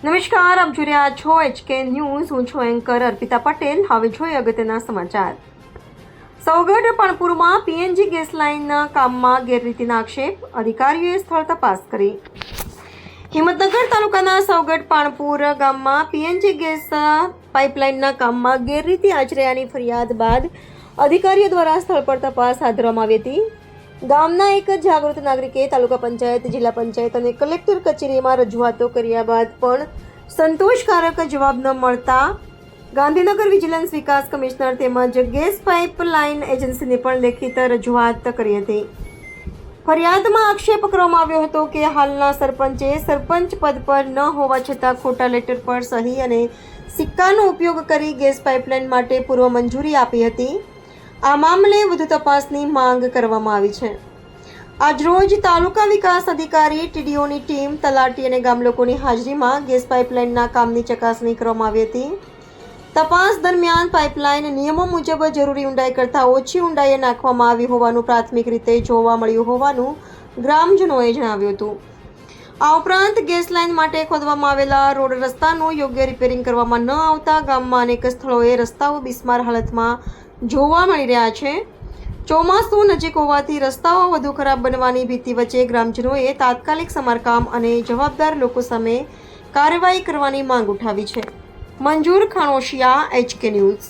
નમસ્કાર, આપ જોઈ રહ્યા છો HK ન્યૂઝ. હું છું એન્કર અર્પિતા પટેલ. હવે જોઈએ અગત્યના સમાચાર. સૌગઢ પણપુરમાં પીએનજી ગેસ લાઇનના કામમાં ગેરરીતિના આક્ષેપ, અધિકારીઓએ સ્થળ તપાસ કરી. હિંમતનગર તાલુકાના સૌગઢ પાણપુર ગામમાં પીએનજી ગેસ પાઇપલાઇનના કામમાં ગેરરીતિ આચર્યાની ફરિયાદ બાદ અધિકારીઓ દ્વારા સ્થળ પર તપાસ હાથ ધરવામાં આવી હતી. ગામના એક જાગૃત નાગરિકે તાલુકા પંચાયત, જિલ્લા પંચાયત અને કલેક્ટર કચેરીમાં રજૂઆતો કર્યા બાદ પણ સંતોષકારક જવાબ ન મળતા ગાંધીનગર વિજિલન્સ વિકાસ કમિશનર તેમજ ગેસ પાઇપલાઇન એજન્સીને પણ લેખિત રજૂઆત કરી હતી. ફરિયાદમાં આક્ષેપ કરવામાં આવ્યો હતો કે હાલના સરપંચે સરપંચ પદ પર ન હોવા છતાં ખોટા લેટર પર સહી અને સિક્કાનો ઉપયોગ કરી ગેસ પાઇપલાઇન માટે પૂર્વ મંજૂરી આપી હતી. આ મામલે વધુ તપાસની માંગ કરવામાં આવી છે. આજરોજ તાલુકા વિકાસ અધિકારી, ટીડીઓની ટીમ, તલાટી અને ગામ લોકોની હાજરીમાં ગેસ પાઇપલાઇનના કામની ચકાસણી કરવામાં આવી હતી. તપાસ દરમિયાન પાઇપલાઇન નિયમો મુજબ જરૂરી ઊંડાઈ કરતાં ઓછી ઊંડાઈએ નાખવામાં આવી હોવાનું પ્રાથમિક રીતે જોવા મળ્યું હોવાનું ગ્રામજનોએ જણાવ્યું હતું. આ ઉપરાંત ગેસ લાઇન માટે ખોદવામાં આવેલા રોડ રસ્તાનું યોગ્ય રિપેરિંગ કરવામાં ન આવતા ગામમાં અનેક સ્થળોએ રસ્તાઓ બિસ્માર હાલતમાં જોવા મળી રહ્યા છે. ચોમાસું નજીક હોવાથી રસ્તાઓ વધુ ખરાબ બનવાની ભીતિ વચ્ચે ગ્રામજનોએ તાત્કાલિક સમારકામ અને જવાબદાર લોકો સામે કાર્યવાહી કરવાની માંગ ઉઠાવી છે. મંજૂર ખાણોશિયા, HK ન્યૂઝ.